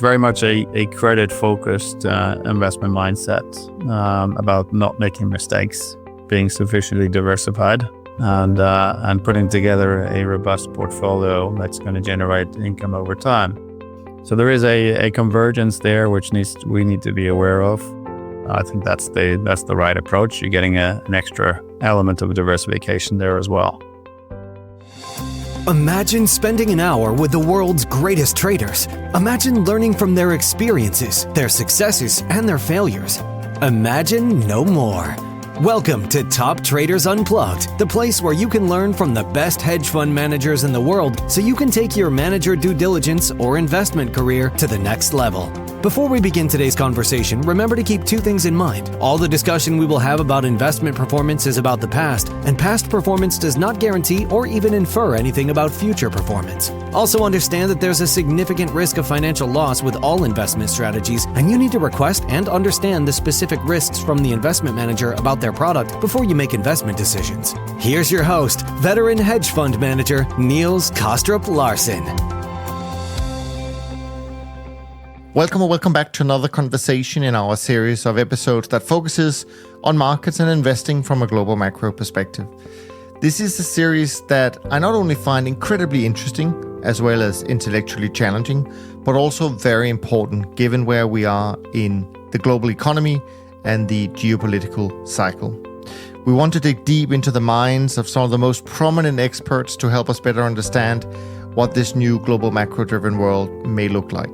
it's very much a credit-focused investment mindset about not making mistakes, being sufficiently diversified, and putting together a robust portfolio that's going to generate income over time. So there is a convergence there which we need to be aware of. I think that's the right approach. You're getting an extra element of diversification there as well. Imagine spending an hour with the world's greatest traders. Imagine learning from their experiences, their successes, and their failures. Imagine no more. Welcome to Top Traders Unplugged, the place where you can learn from the best hedge fund managers in the world so you can take your manager due diligence or investment career to the next level. Before we begin today's conversation, remember to keep two things in mind. All the discussion we will have about investment performance is about the past, and past performance does not guarantee or even infer anything about future performance. Also understand that there's a significant risk of financial loss with all investment strategies, and you need to request and understand the specific risks from the investment manager about their product before you make investment decisions. Here's your host, veteran hedge fund manager, Niels Kostrup Larsen. Welcome back to another conversation in our series of episodes that focuses on markets and investing from a global macro perspective. This is a series that I not only find incredibly interesting, as well as intellectually challenging, but also very important given where we are in the global economy and the geopolitical cycle. We want to dig deep into the minds of some of the most prominent experts to help us better understand what this new global macro-driven world may look like.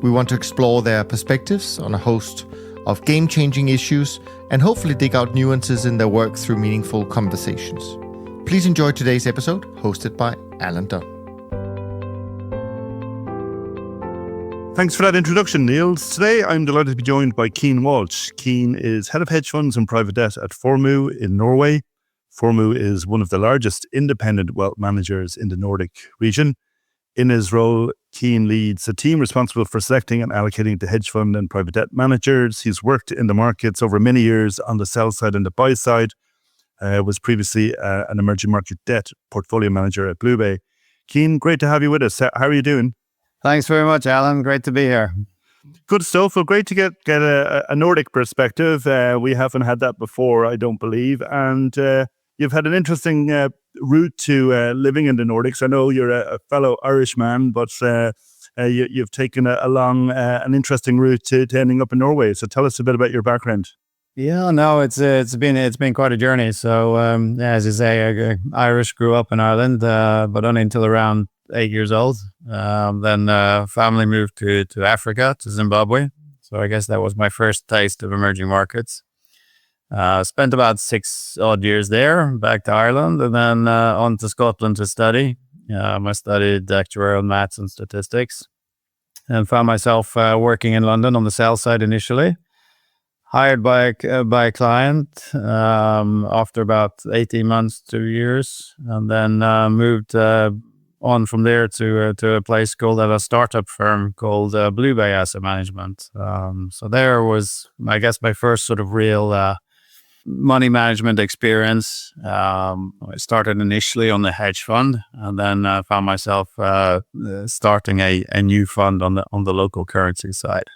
We want to explore their perspectives on a host of game-changing issues and hopefully dig out nuances in their work through meaningful conversations. Please enjoy today's episode, hosted by Alan Dunne. Thanks for that introduction, Niels. Today, I'm delighted to be joined by Cian Walsh. Cian is head of hedge funds and private debt at Formue in Norway. Formue is one of the largest independent wealth managers in the Nordic region. In his role, Cian leads a team responsible for selecting and allocating to hedge fund and private debt managers. He's worked in the markets over many years on the sell side and the buy side. Was previously an emerging market debt portfolio manager at BlueBay. Cian, great to have you with us. How are you doing? Thanks very much, Alan. Great to be here. Good stuff. Well, great to get a Nordic perspective. We haven't had that before, I don't believe. And you've had an interesting route to living in the Nordics. I know you're a fellow Irishman, but you've taken an interesting route to ending up in Norway. So tell us a bit about your background. Yeah, no, it's been quite a journey. So as you say, Irish, grew up in Ireland, but only until around 8 years old. Then family moved to Africa, to Zimbabwe. So I guess that was my first taste of emerging markets. Spent about 6 odd years there, back to Ireland, and then on to Scotland to study. I studied actuarial maths and statistics, and found myself working in London on the sales side initially. Hired by a client after about 18 months, 2 years, and then moved on from there to a place called a startup firm called BlueBay Asset Management. So there was, I guess, my first sort of real money management experience. I started initially on the hedge fund, and then found myself starting a new fund on the local currency side.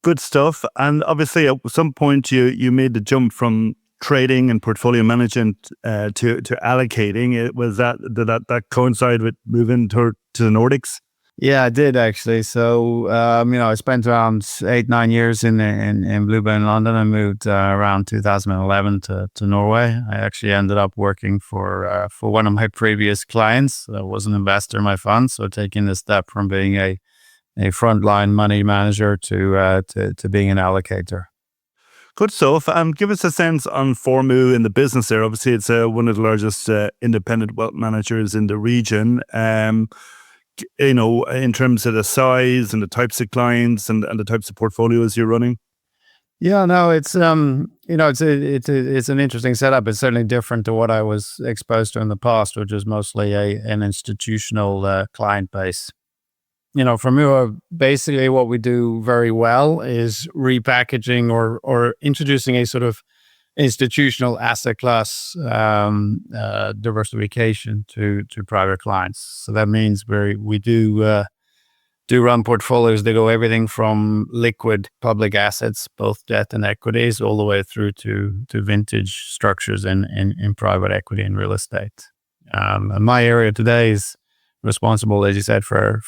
Good stuff. And obviously, at some point, you made the jump from trading and portfolio management to allocating. Did that coincide with moving to the Nordics? Yeah, I did actually. So, I spent around 8-9 years in BlueBay in London. I moved around 2011 to Norway. I actually ended up working for one of my previous clients that was an investor in my fund. So taking the step from being a frontline money manager to being an allocator. Good stuff. Give us a sense on Formue in the business there. Obviously, it's one of the largest independent wealth managers in the region. In terms of the size and the types of clients and the types of portfolios you're running? Yeah, no, it's it's an interesting setup. It's certainly different to what I was exposed to in the past, which is mostly an institutional client base. Formue, basically what we do very well is repackaging or introducing a sort of institutional asset class diversification to private clients. So that means we do do run portfolios. They go everything from liquid public assets, both debt and equities, all the way through to vintage structures in private equity and real estate. And my area today is responsible, as you said, for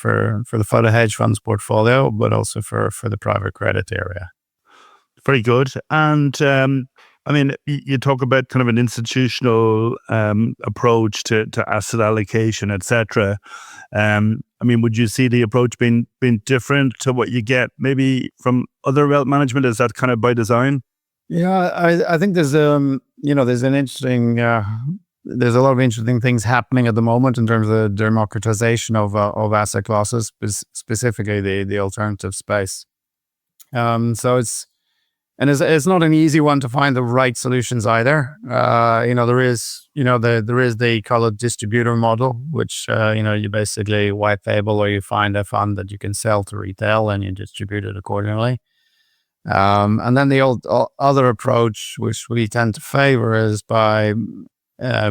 the photo hedge funds portfolio, but also for the private credit area. Very good. And I mean, you talk about kind of an institutional approach to asset allocation, etc. I mean, would you see the approach being different to what you get maybe from other wealth management? Is that kind of by design? Yeah, I think there's there's an interesting there's a lot of interesting things happening at the moment in terms of the democratization of asset classes, specifically the alternative space. So it's not an easy one to find the right solutions either. There is the colored distributor model, which you basically white label, or you find a fund that you can sell to retail and you distribute it accordingly. And then the other approach, which we tend to favor, is by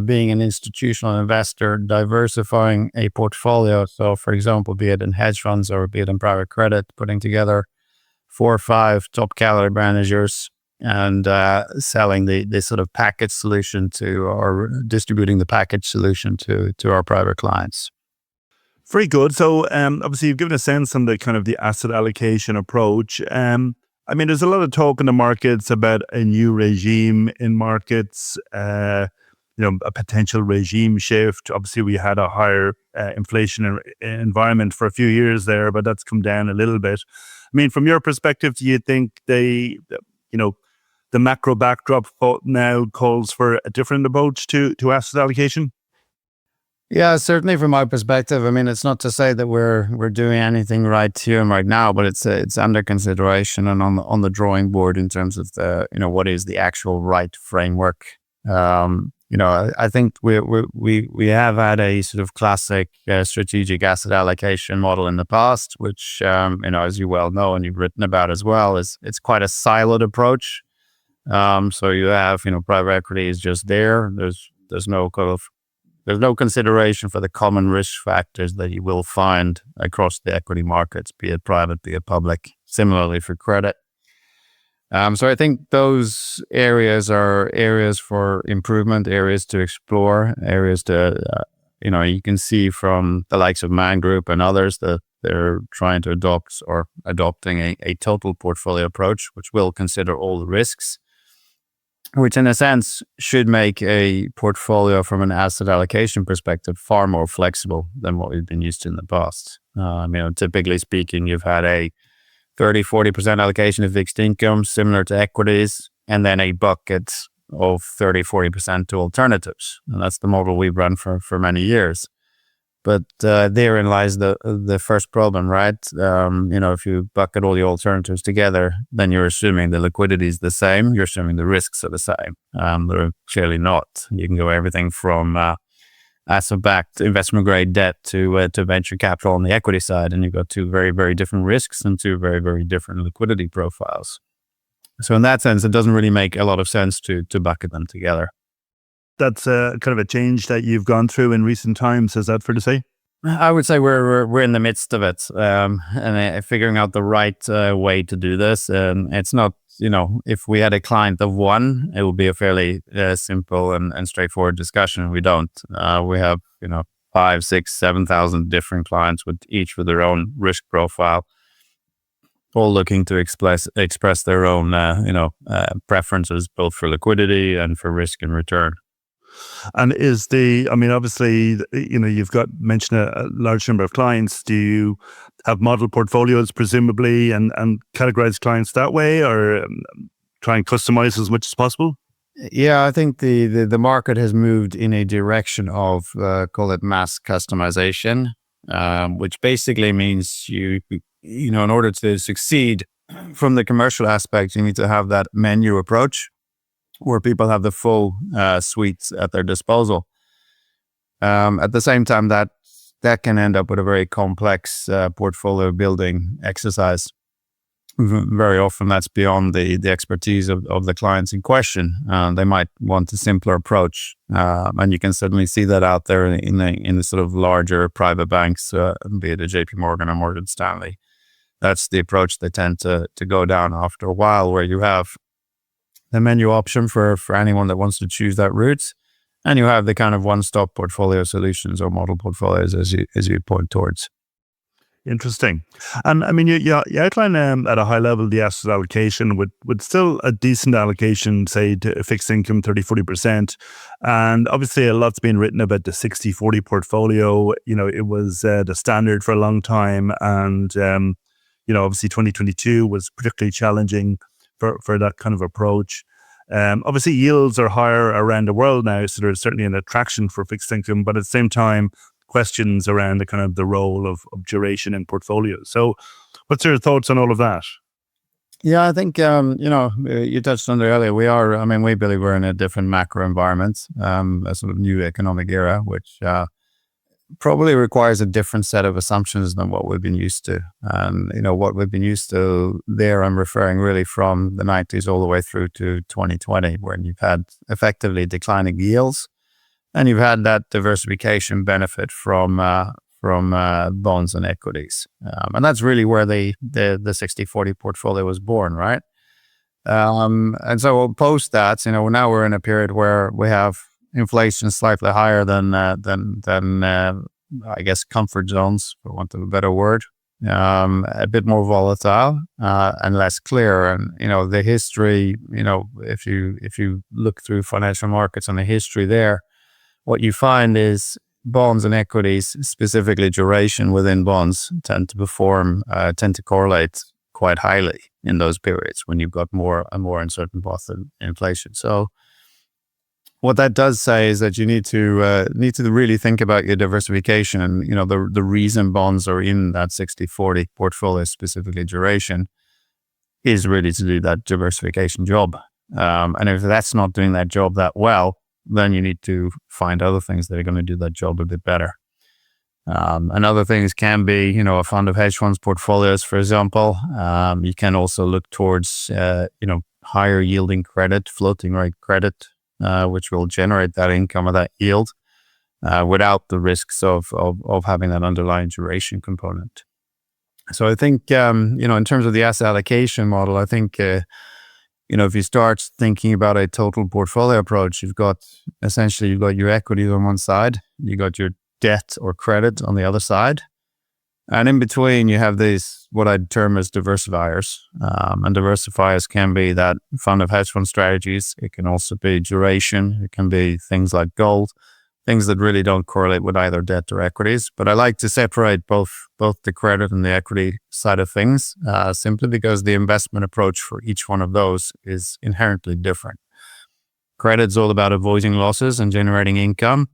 being an institutional investor, diversifying a portfolio. So, for example, be it in hedge funds or be it in private credit, putting together 4 or 5 top caliber managers and selling the sort of package solution or distributing the package solution to our private clients. Very good. So obviously you've given a sense on the kind of the asset allocation approach. I mean, there's a lot of talk in the markets about a new regime in markets, a potential regime shift. Obviously, we had a higher inflation environment for a few years there, but that's come down a little bit. I mean, from your perspective, do you think the macro backdrop now calls for a different approach to asset allocation? Yeah, certainly from my perspective. I mean, it's not to say that we're doing anything right here and right now, but it's under consideration and on the drawing board in terms of what is the actual right framework. I think we have had a sort of classic strategic asset allocation model in the past, which as you well know and you've written about as well, it's quite a siloed approach. So you have private equity is just there. There's no consideration for the common risk factors that you will find across the equity markets, be it private, be it public. Similarly for credit. So I think those areas are areas for improvement, areas to explore, areas to, you can see from the likes of Man Group and others that they're trying to adopting a total portfolio approach, which will consider all the risks, which in a sense should make a portfolio from an asset allocation perspective far more flexible than what we've been used to in the past. Typically speaking, you've had a 30-40% allocation of fixed income, similar to equities, and then a bucket of 30-40% to alternatives. And that's the model we've run for many years. But therein lies the first problem, right? If you bucket all the alternatives together, then you're assuming the liquidity is the same. You're assuming the risks are the same. They're clearly not. You can go everything from asset-backed investment-grade debt to venture capital on the equity side, and you've got 2 very, very different risks and 2 very, very different liquidity profiles. So in that sense, it doesn't really make a lot of sense to bucket them together. That's kind of a change that you've gone through in recent times. Is that fair to say? I would say we're in the midst of it, and figuring out the right way to do this. It's not, if we had a client of one, it would be a fairly simple and straightforward discussion. We don't. We have 5, 6, 7,000 different clients with each with their own risk profile, all looking to express their own preferences both for liquidity and for risk and return. And obviously, you've got mentioned a large number of clients. Do you have model portfolios, presumably, and categorize clients that way, or try and customize as much as possible? Yeah, I think the market has moved in a direction of, call it mass customization, which basically means in order to succeed from the commercial aspect, you need to have that menu approach, where people have the full suites at their disposal. At the same time, that can end up with a very complex portfolio building exercise. very often that's beyond the expertise of the clients in question. They might want a simpler approach, and you can certainly see that out there in the sort of larger private banks, be it a JP Morgan or Morgan Stanley. That's the approach they tend to go down after a while, where you have the menu option for anyone that wants to choose that route, and you have the kind of one-stop portfolio solutions or model portfolios as you point towards. Interesting. And I mean, you outline at a high level the asset allocation with still a decent allocation, say, to fixed income, 30-40%. And obviously a lot's been written about the 60-40 portfolio. It was the standard for a long time. And, obviously 2022 was particularly challenging for that kind of approach. Obviously yields are higher around the world now, so there's certainly an attraction for fixed income, but at the same time, questions around the kind of the role of duration in portfolios. So what's your thoughts on all of that? Yeah, I think, you touched on it earlier. We believe we're in a different macro environment, a sort of new economic era, which probably requires a different set of assumptions than what we've been used to. What we've been used to there, I'm referring really from the 90s all the way through to 2020, when you've had effectively declining yields, and you've had that diversification benefit from bonds and equities. And that's really where the 60-40 portfolio was born, right? And so post that, now we're in a period where we have inflation slightly higher than I guess comfort zones, for want of a better word, a bit more volatile and less clear. And the history, if you look through financial markets and the history there, what you find is bonds and equities, specifically duration within bonds, tend to correlate quite highly in those periods when you've got more and more uncertain path in inflation. So what that does say is that you need to really think about your diversification, and the reason bonds are in that 60-40 portfolio, specifically duration, is really to do that diversification job. And if that's not doing that job that well, then you need to find other things that are going to do that job a bit better. And other things can be, a fund of hedge funds portfolios, for example. You can also look towards, higher yielding credit, floating rate credit, which will generate that income or that yield without the risks of having that underlying duration component. So I think, in terms of the asset allocation model, I think, if you start thinking about a total portfolio approach, you've got your equities on one side, you got your debt or credit on the other side. And in between, you have these, what I'd term as diversifiers. And diversifiers can be that fund of hedge fund strategies. It can also be duration. It can be things like gold, things that really don't correlate with either debt or equities. But I like to separate both the credit and the equity side of things, simply because the investment approach for each one of those is inherently different. Credit's all about avoiding losses and generating income.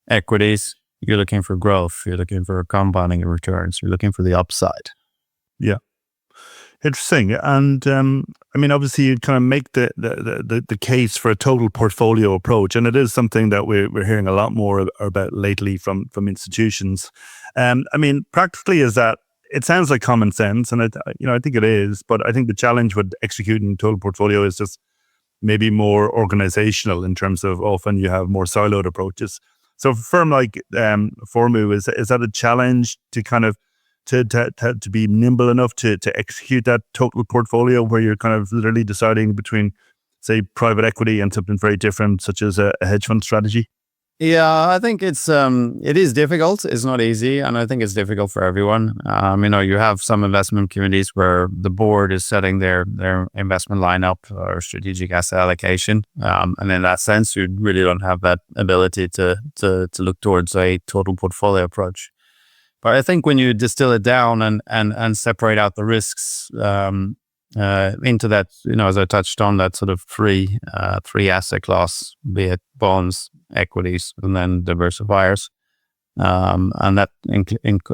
Equities, you're looking for growth. You're looking for compounding returns. You're looking for the upside. Yeah. Interesting. And obviously you kind of make the case for a total portfolio approach. And it is something that we're hearing a lot more about lately from institutions. Practically is that it sounds like common sense, and I think it is, but I think the challenge with executing total portfolio is just maybe more organizational in terms of often you have more siloed approaches. So for a firm like Formue, is that a challenge to kind of to be nimble enough to execute that total portfolio where you're kind of literally deciding between, say, private equity and something very different, such as a hedge fund strategy? Yeah, I think it is difficult. It's not easy, and I think it's difficult for everyone. You have some investment communities where the board is setting their investment lineup or strategic asset allocation, and in that sense, you really don't have that ability to look towards a total portfolio approach. But I think when you distill it down and separate out the risks into that, as I touched on, that sort of three asset class, be it bonds, equities, and then diversifiers, and that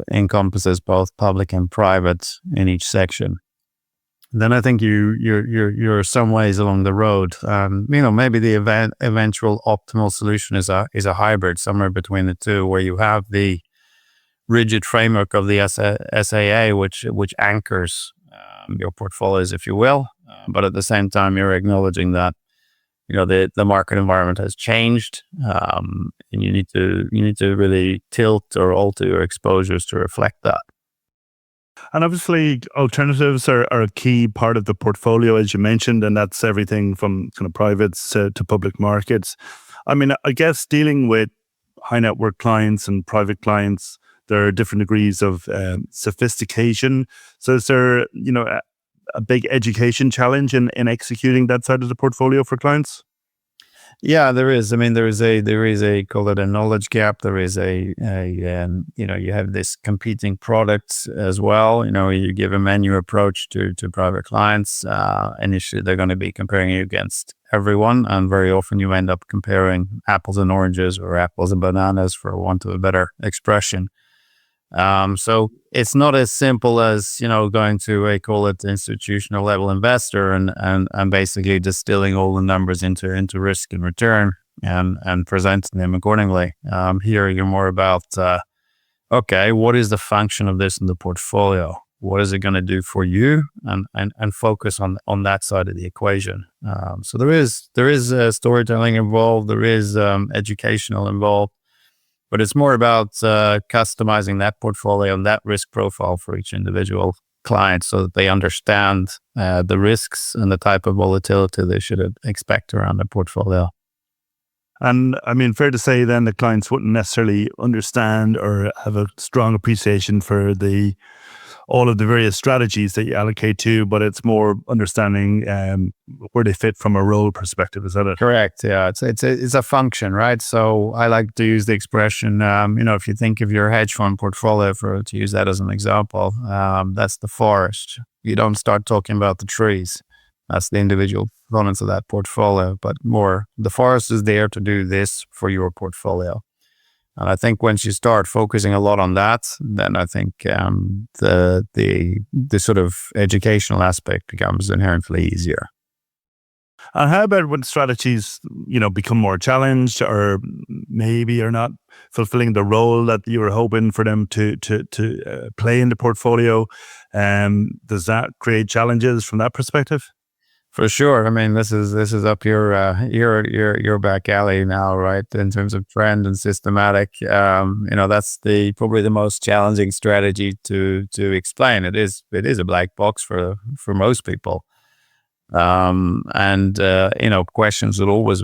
encompasses both public and private in each section. Then I think you're some ways along the road. Maybe the eventual optimal solution is a hybrid somewhere between the two, where you have the rigid framework of the SAA, which anchors your portfolios, if you will. But at the same time, you're acknowledging that the market environment has changed, and you need to really tilt or alter your exposures to reflect that. And obviously, alternatives are a key part of the portfolio, as you mentioned, and that's everything from kind of privates to public markets. I mean, I guess dealing with high net worth clients and private clients, there are different degrees of sophistication. So is there, a big education challenge in executing that side of the portfolio for clients? Yeah, there is. I mean, there is a call it a knowledge gap. There is you have this competing products as well. You give a menu approach to private clients. Initially, they're going to be comparing you against everyone, and very often you end up comparing apples and oranges or apples and bananas, for want of a better expression. So it's not as simple as, going to call it institutional level investor and basically distilling all the numbers into risk and return and presenting them accordingly. Here you're more about, okay, what is the function of this in the portfolio? What is it going to do for you? And focus on that side of the equation. So there is storytelling involved. There is educational involved. But it's more about customizing that portfolio and that risk profile for each individual client so that they understand the risks and the type of volatility they should expect around their portfolio. And I mean, fair to say then that clients wouldn't necessarily understand or have a strong appreciation for all of the various strategies that you allocate to, but it's more understanding where they fit from a role perspective. Is that it? Correct. Yeah, it's a function, right? So I like to use the expression, if you think of your hedge fund portfolio, to use that as an example, that's the forest. You don't start talking about the trees. That's the individual components of that portfolio, but more the forest is there to do this for your portfolio. And I think once you start focusing a lot on that, then I think the sort of educational aspect becomes inherently easier. And how about when strategies, become more challenged or maybe are not fulfilling the role that you were hoping for them to play in the portfolio? Does that create challenges from that perspective? For sure. I mean, this is up your back alley now, right? In terms of trend and systematic, that's probably the most challenging strategy to explain. It is a black box for most people, and questions will always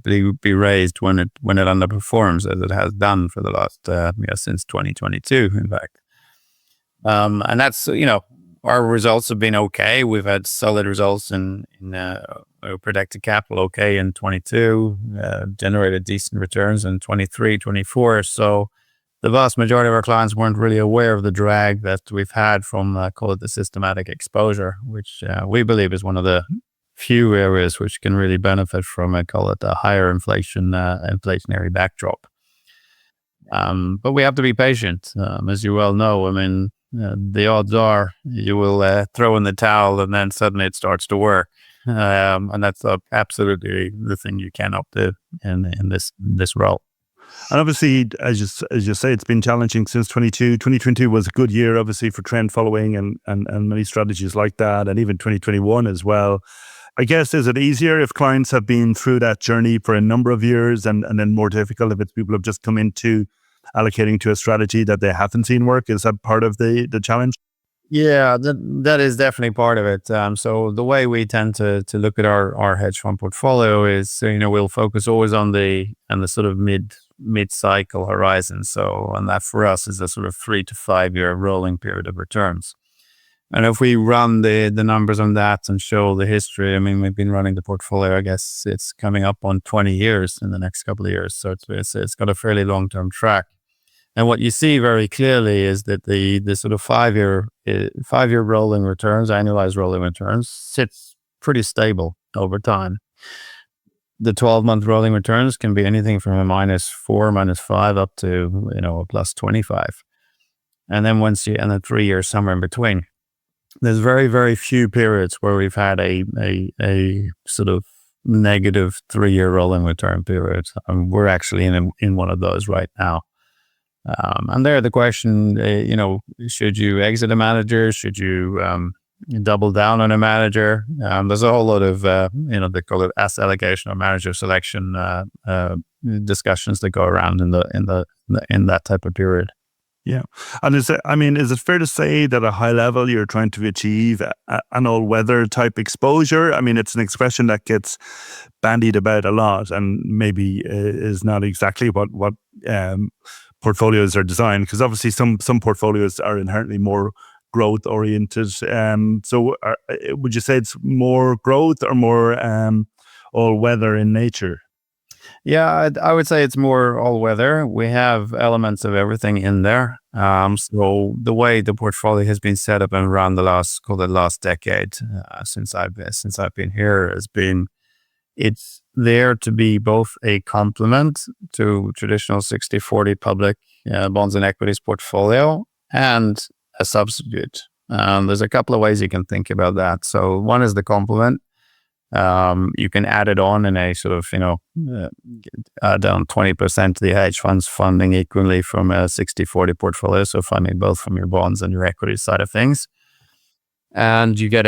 be raised when it underperforms, as it has done for the last since 2022, in fact, and that's our results have been okay. We've had solid results in protected capital okay in 22, generated decent returns in 23, 24. So the vast majority of our clients weren't really aware of the drag that we've had from, call it the systematic exposure, which we believe is one of the few areas which can really benefit from, call it a higher inflationary backdrop. But we have to be patient, as you well know. I mean, the odds are you will throw in the towel and then suddenly it starts to work. And that's absolutely the thing you cannot do in this role. And obviously, as you say, it's been challenging since 22. 2022 was a good year, obviously, for trend following and many strategies like that, and even 2021 as well. I guess, is it easier if clients have been through that journey for a number of years and then more difficult if it's people have just come into allocating to a strategy that they haven't seen work? Is that part of the challenge? Yeah, that is definitely part of it. So the way we tend to look at our hedge fund portfolio is, we'll focus always on the sort of mid cycle horizon. So, and that for us is a sort of 3 to 5 year rolling period of returns. And if we run the numbers on that and show the history, I mean, we've been running the portfolio, I guess it's coming up on 20 years in the next couple of years. So it's got a fairly long-term track. And what you see very clearly is that the sort of 5 year rolling returns, annualized rolling returns, sits pretty stable over time. The 12-month rolling returns can be anything from a -4, -5 up to, a +25. And then and then 3 years somewhere in between. There's very, very few periods where we've had a sort of negative 3 year rolling return period. We're actually in one of those right now. And there, the question, should you exit a manager? Should you double down on a manager? There's a whole lot of, they call it asset allocation or manager selection discussions that go around in that type of period. Yeah. And is it fair to say that at a high level you're trying to achieve an all-weather type exposure? I mean, it's an expression that gets bandied about a lot and maybe is not exactly what portfolios are designed, because obviously some portfolios are inherently more growth oriented. So would you say it's more growth or more all-weather in nature? Yeah, I would say it's more all-weather. We have elements of everything in there. So the way the portfolio has been set up and around the last decade, since I've been here, has been, it's there to be both a complement to traditional 60-40 public bonds and equities portfolio and a substitute. There's a couple of ways you can think about that. So one is the complement. You can add it on in a sort of, down 20% to the hedge funds funding equally from a 60-40 portfolio. So funding both from your bonds and your equity side of things. And you get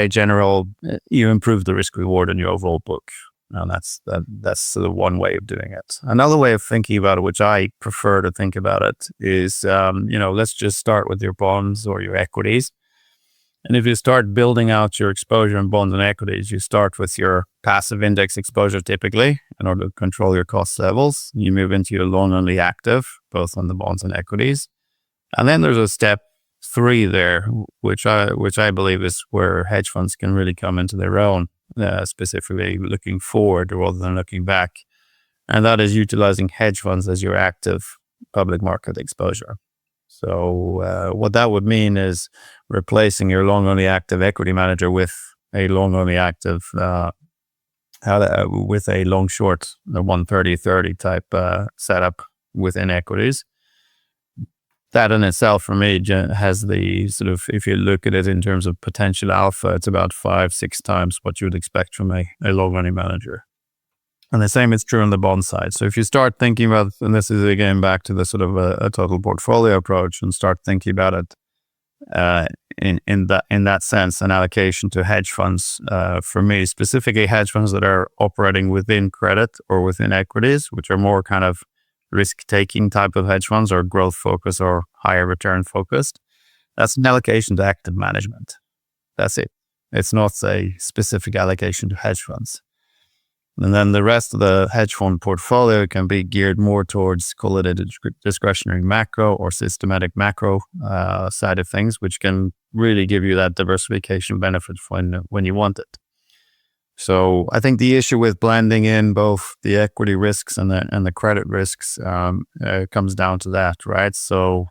you improve the risk reward in your overall book. And that's sort of one way of doing it. Another way of thinking about it, which I prefer to think about it, is, let's just start with your bonds or your equities. And if you start building out your exposure in bonds and equities, you start with your passive index exposure typically in order to control your cost levels. You move into your long-only active, both on the bonds and equities. And then there's a step 3 there, which I believe is where hedge funds can really come into their own, specifically looking forward rather than looking back. And that is utilizing hedge funds as your active public market exposure. So what that would mean is replacing your long-only active equity manager with a long-only active, with a long-short, the 130-30 type setup within equities. That in itself, for me, has the sort of, if you look at it in terms of potential alpha, it's about 5-6 times what you would expect from a long-only manager. And the same is true on the bond side. So if you start thinking about, and this is again back to the sort of a total portfolio approach, and start thinking about it in that sense, an allocation to hedge funds, for me, specifically hedge funds that are operating within credit or within equities, which are more kind of risk-taking type of hedge funds or growth focused or higher return focused. That's an allocation to active management. That's it. It's not a specific allocation to hedge funds. And then the rest of the hedge fund portfolio can be geared more towards, call it a discretionary macro or systematic macro side of things, which can really give you that diversification benefit when you want it. So I think the issue with blending in both the equity risks and the credit risks comes down to that, right? So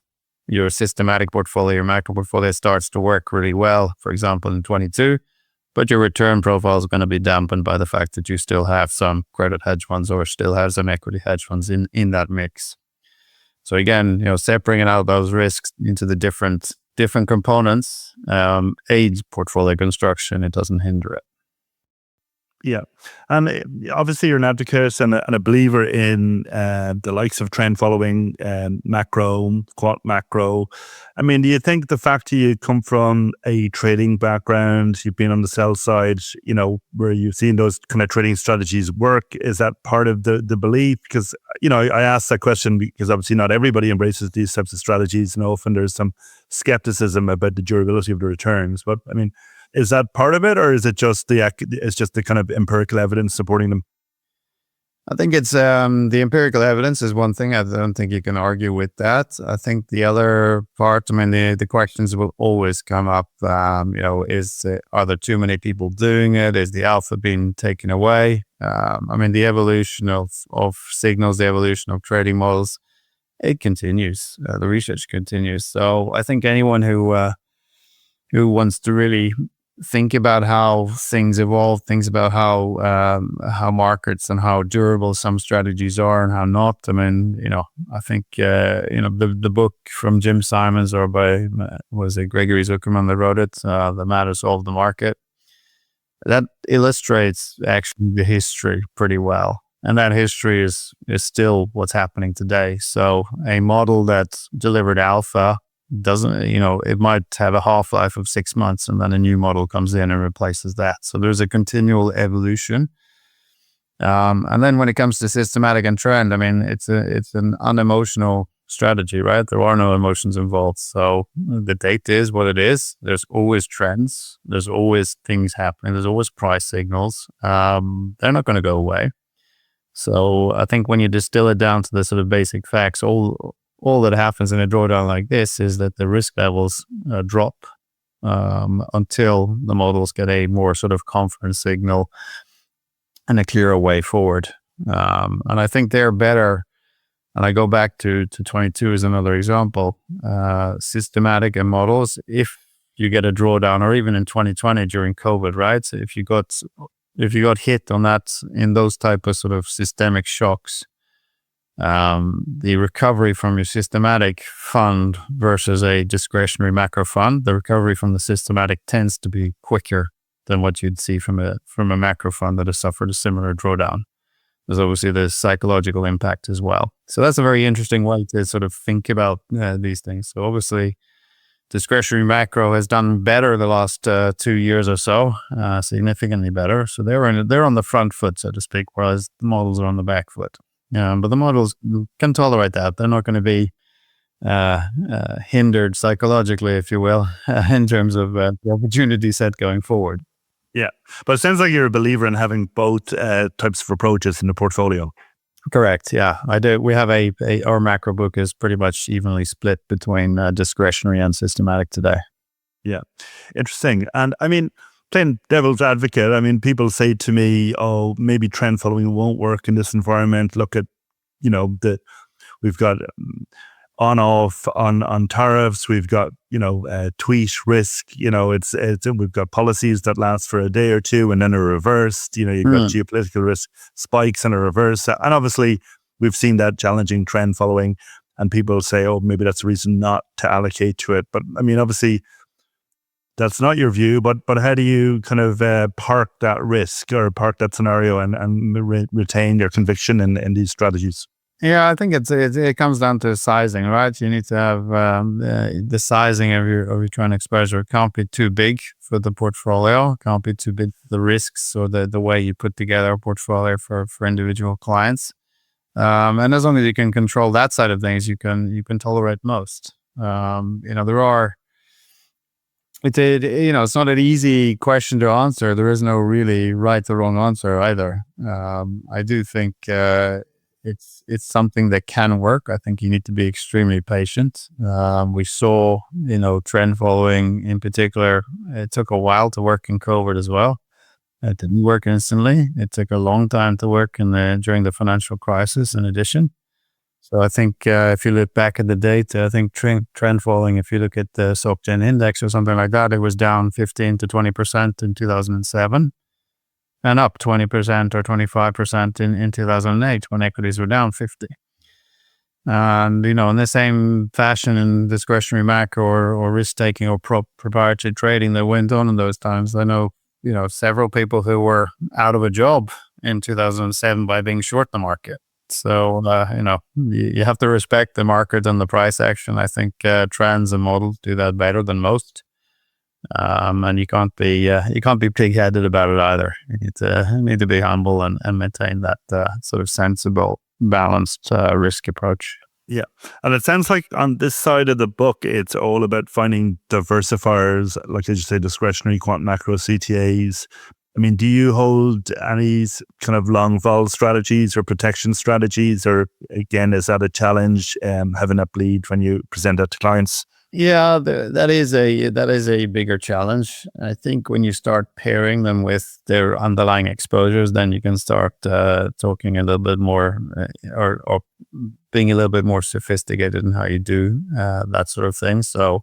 your systematic portfolio, your macro portfolio starts to work really well, for example, in 22. But your return profile is going to be dampened by the fact that you still have some credit hedge funds or still have some equity hedge funds in that mix. So again, separating out those risks into the different components aids portfolio construction. It doesn't hinder it. Yeah. And obviously you're an advocate and a believer in the likes of trend following, macro, quant macro. I mean, do you think the fact that you come from a trading background, you've been on the sell side, where you've seen those kind of trading strategies work, is that part of the belief? Because, I asked that question because obviously not everybody embraces these types of strategies, and often there's some skepticism about the durability of the returns. But I mean, is that part of it, or is it just the kind of empirical evidence supporting them? I think it's the empirical evidence is one thing. I don't think you can argue with that. I think the other part, the questions will always come up. Are there too many people doing it? Is the alpha being taken away? The evolution of signals, the evolution of trading models, it continues. The research continues. So I think anyone who wants to really think about how things evolve, things about how markets and how durable some strategies are and how not. I think the book from Jim Simons or by Gregory Zuckerman that wrote it, The Matters of the Market, that illustrates actually the history pretty well. And that history is still what's happening today. So a model that's delivered alpha doesn't, it might have a half-life of 6 months, and then a new model comes in and replaces that. So there's a continual evolution. And then when it comes to systematic and trend, I mean, it's an unemotional strategy, right? There are no emotions involved. So the data is what it is. There's always trends. There's always things happening. There's always price signals. They're not going to go away. So I think when you distill it down to the sort of basic facts, all that happens in a drawdown like this is that the risk levels drop until the models get a more sort of confidence signal and a clearer way forward. And I think they're better. And I go back to 22 as another example. Systematic and models, if you get a drawdown, or even in 2020 during COVID, right? So if you got hit on that in those type of sort of systemic shocks, the recovery from your systematic fund versus a discretionary macro fund, the recovery from the systematic tends to be quicker than what you'd see from a macro fund that has suffered a similar drawdown. There's obviously the psychological impact as well. So that's a very interesting way to sort of think about these things. So obviously, discretionary macro has done better the last 2 years or so, significantly better. So they're on the front foot, so to speak, whereas the models are on the back foot. But the models can tolerate that. They're not going to be hindered psychologically, if you will, in terms of the opportunity set going forward. Yeah, but it sounds like you're a believer in having both types of approaches in the portfolio. Correct. Yeah, I do. We have our macro book is pretty much evenly split between discretionary and systematic today. Yeah, interesting. And I mean, playing devil's advocate, I mean, people say to me, "Oh, maybe trend following won't work in this environment. Look at, we've got on-off on tariffs. We've got, tweet risk. We've got policies that last for a day or two and then are reversed. You've got geopolitical risk spikes and a reverse. And obviously, we've seen that challenging trend following. And people say, oh, maybe that's a reason not to allocate to it. But I mean, obviously, that's not your view. But how do you kind of park that risk or park that scenario and retain your conviction in these strategies? Yeah, I think it comes down to sizing, right? You need to have the sizing of your trend exposure. It can't be too big for the portfolio. It can't be too big for the risks or the way you put together a portfolio for individual clients. And as long as you can control that side of things, you can tolerate most. It's not an easy question to answer. There is no really right or wrong answer either. I do think it's something that can work. I think you need to be extremely patient. We saw, trend following in particular. It took a while to work in COVID as well. It didn't work instantly. It took a long time to work during the financial crisis in addition. So I think if you look back at the data, I think trend following, if you look at the SocGen index or something like that, it was down 15 to 20% in 2007 and up 20% or 25% in 2008 when equities were down 50. And, in the same fashion in discretionary macro or risk-taking or proprietary trading that went on in those times, I know, several people who were out of a job in 2007 by being short the market. So, you have to respect the market and the price action. I think trends and models do that better than most. And you can't be pig-headed about it either. You need to be humble and maintain that sort of sensible, balanced risk approach. Yeah, and it sounds like on this side of the book, it's all about finding diversifiers, like as you say, discretionary, quant, macro, CTAs. I mean, do you hold any kind of long vol strategies or protection strategies, or again, is that a challenge having that bleed when you present that to clients? Yeah, that is a bigger challenge. I think when you start pairing them with their underlying exposures, then you can start talking a little bit more or being a little bit more sophisticated in how you do that sort of thing. So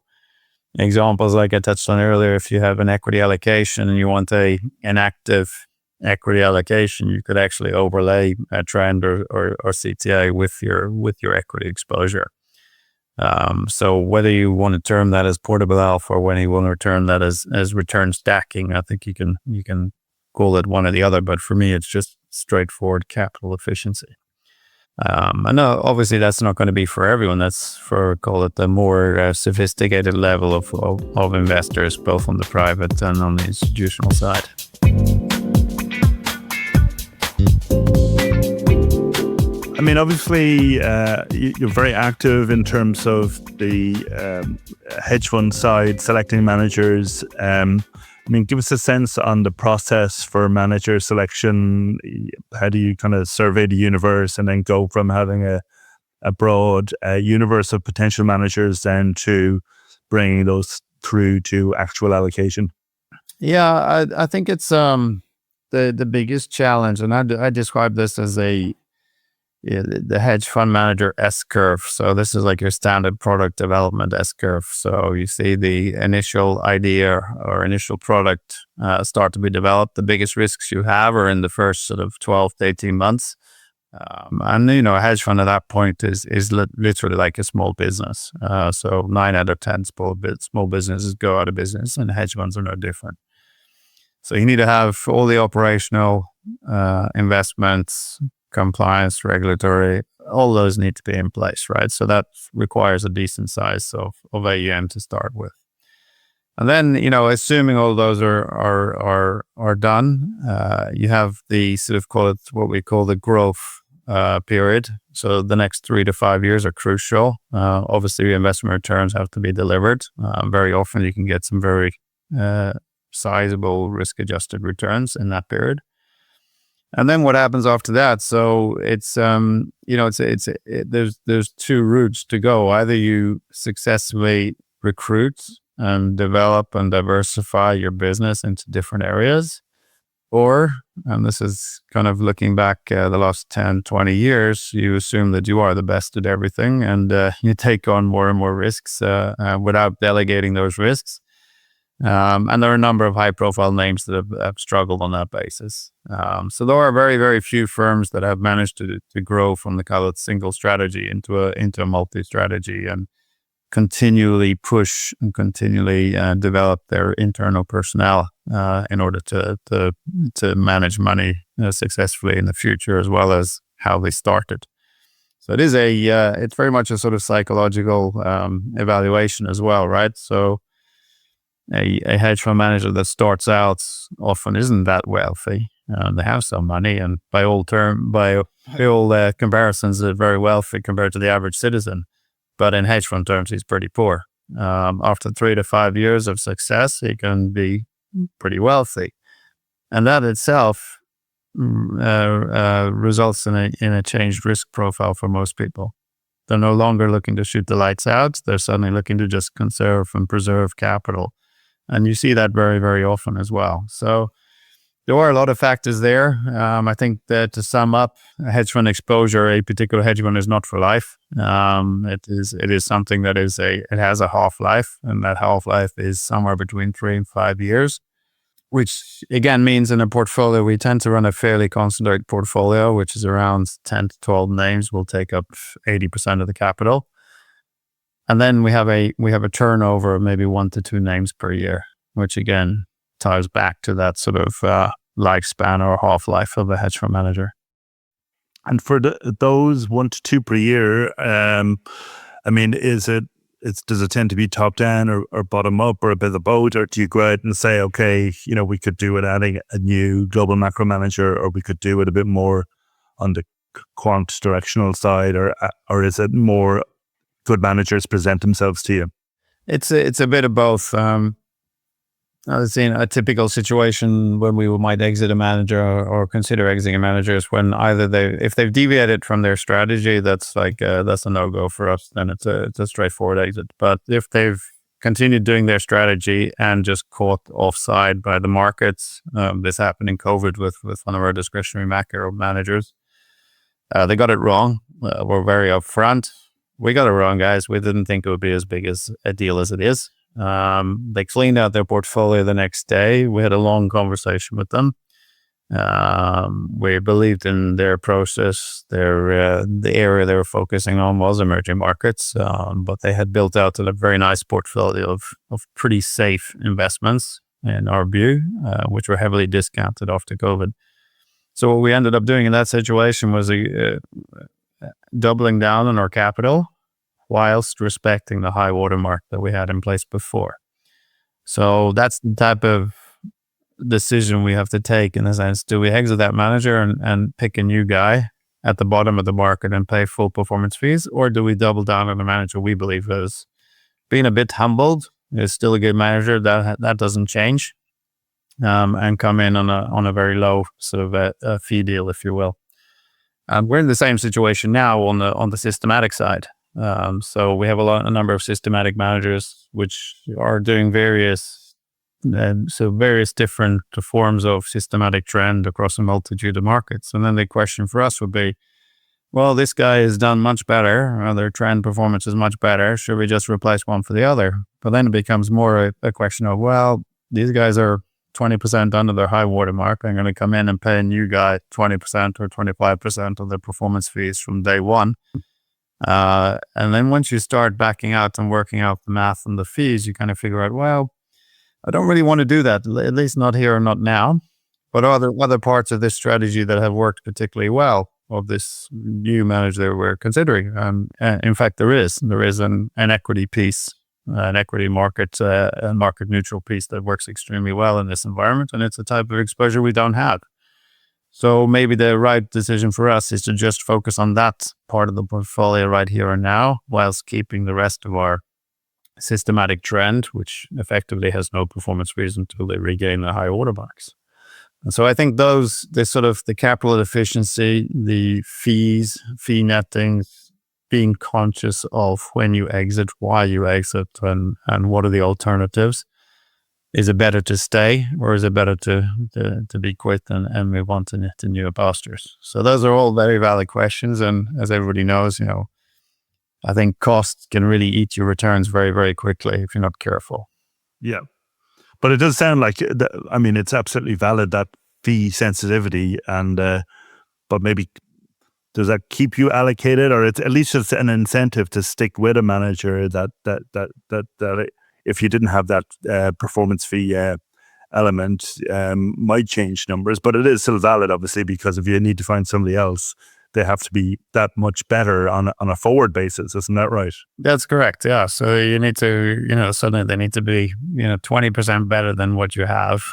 examples like I touched on earlier, if you have an equity allocation and you want an active equity allocation, you could actually overlay a trend or CTA with your equity exposure. So whether you want to term that as portable alpha or whether you want to term that as return stacking, I think you can call it one or the other. But for me, it's just straightforward capital efficiency. I know obviously that's not going to be for everyone. That's for, call it, the more sophisticated level of investors, both on the private and on the institutional side. I mean, obviously, you're very active in terms of the hedge fund side, selecting managers. I mean, give us a sense on the process for manager selection. How do you kind of survey the universe and then go from having a broad universe of potential managers then to bringing those through to actual allocation? Yeah, I think it's the biggest challenge, and I describe this as the hedge fund manager S-curve. So this is like your standard product development S-curve. So you see the initial idea or initial product start to be developed. The biggest risks you have are in the first sort of 12 to 18 months. And, a hedge fund at that point is literally like a small business. So 9 out of 10 small businesses go out of business, and hedge funds are no different. So you need to have all the operational investments, compliance, regulatory, all those need to be in place, right? So that requires a decent size of AUM to start with. And then, assuming all those are done, you have the sort of, call it what we call the growth period. So the next 3 to 5 years are crucial. Obviously, investment returns have to be delivered. Very often you can get some very sizable risk-adjusted returns in that period. And then what happens after that? So it's there's two routes to go. Either you successfully recruit and develop and diversify your business into different areas, or, and this is kind of looking back the last 10, 20 years, you assume that you are the best at everything, and you take on more and more risks without delegating those risks. And there are a number of high-profile names that have struggled on that basis. So there are very, very few firms that have managed to grow from the kind of single strategy into a multi-strategy and continually push and continually develop their internal personnel in order to manage money successfully in the future, as well as how they started. So it is it's very much a sort of psychological evaluation as well, right? So a hedge fund manager that starts out often isn't that wealthy. They have some money, and by all comparisons, they're very wealthy compared to the average citizen. But in hedge fund terms, he's pretty poor. After 3 to 5 years of success, he can be pretty wealthy, and that itself results in a changed risk profile for most people. They're no longer looking to shoot the lights out. They're suddenly looking to just conserve and preserve capital. And you see that very, very often as well. So there are a lot of factors there. I think that to sum up, a hedge fund exposure, a particular hedge fund is not for life. It is something that it has a half-life, and that half-life is somewhere between 3 and 5 years, which again means in a portfolio, we tend to run a fairly concentrated portfolio, which is around 10 to 12 names will take up 80% of the capital. And then we have a turnover of maybe 1 to 2 names per year, which again ties back to that sort of lifespan or half-life of a hedge fund manager. And for those 1 to 2 per year, I mean, does it tend to be top down or bottom up or a bit of both, or do you go out and say, okay, we could do it adding a new global macro manager, or we could do it a bit more on the quant directional side, or is it more good managers present themselves to you? It's a bit of both. I've seen a typical situation when we might exit a manager or consider exiting a manager is when either if they've deviated from their strategy, that's a no-go for us, then it's a straightforward exit. But if they've continued doing their strategy and just caught offside by the markets, this happened in COVID with one of our discretionary macro managers. They got it wrong. We're very upfront. We got it wrong, guys. We didn't think it would be as big as a deal as it is. They cleaned out their portfolio the next day. We had a long conversation with them. We believed in their process. The area they were focusing on was emerging markets, but they had built out a very nice portfolio of pretty safe investments, in our view, which were heavily discounted after COVID. So what we ended up doing in that situation was doubling down on our capital whilst respecting the high watermark that we had in place before. So that's the type of decision we have to take, in the sense, do we exit that manager and pick a new guy at the bottom of the market and pay full performance fees, or do we double down on the manager we believe has been a bit humbled, is still a good manager, that doesn't change, and come in on a very low sort of a fee deal, if you will. We're in the same situation now on the systematic side. So we have a number of systematic managers which are doing various different forms of systematic trend across a multitude of markets. And then the question for us would be, well, this guy has done much better, or their trend performance is much better. Should we just replace one for the other? But then it becomes more a question of, well, these guys are 20% under their high water mark. I'm going to come in and pay a new guy 20% or 25% of their performance fees from day one. And then once you start backing out and working out the math and the fees, you kind of figure out, well, I don't really want to do that, at least not here or not now. But other parts of this strategy that have worked particularly well of this new manager that we're considering. In fact, there is an equity piece, an equity market, a market neutral piece that works extremely well in this environment. And it's a type of exposure we don't have. So maybe the right decision for us is to just focus on that part of the portfolio right here and now, whilst keeping the rest of our systematic trend, which effectively has no performance fees until they regain the high order marks. And so I think the capital efficiency, the fee netting, being conscious of when you exit, why you exit, and what are the alternatives. Is it better to stay, or is it better to be quit and move on to newer pastures? So those are all very valid questions. And as everybody knows, I think cost can really eat your returns very, very quickly if you're not careful. Yeah. But it does sound like, it's absolutely valid, that fee sensitivity, but maybe does that keep you allocated, or it's at least it's an incentive to stick with a manager that if you didn't have that performance fee element, might change numbers, but it is still valid, obviously, because if you need to find somebody else, they have to be that much better on a forward basis. Isn't that right? That's correct. Yeah. So you need to, suddenly they need to be, 20% better than what you have.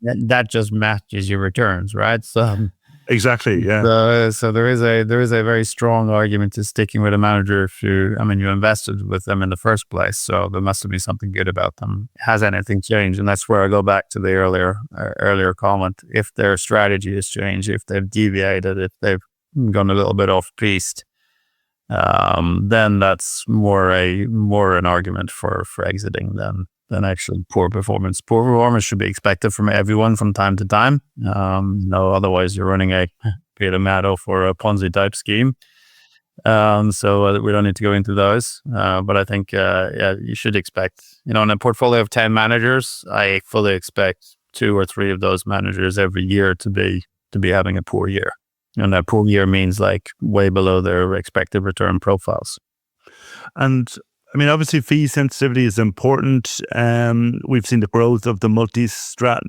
That just matches your returns, right? So exactly. Yeah. So there is a very strong argument to sticking with a manager if you invested with them in the first place. So there must be something good about them. Has anything changed? And that's where I go back to the earlier comment. If their strategy has changed, if they've deviated, if they've gone a little bit off piste, then that's more an argument for exiting than actually poor performance. Poor performance should be expected from everyone from time to time. Otherwise you're running a Peter Madoff or a Ponzi type scheme. So we don't need to go into those. But I think, you should expect, in a portfolio of 10 managers, I fully expect 2 or 3 of those managers every year to be having a poor year. And that poor year means like way below their expected return profiles. And obviously fee sensitivity is important. We've seen the growth of the multi-strat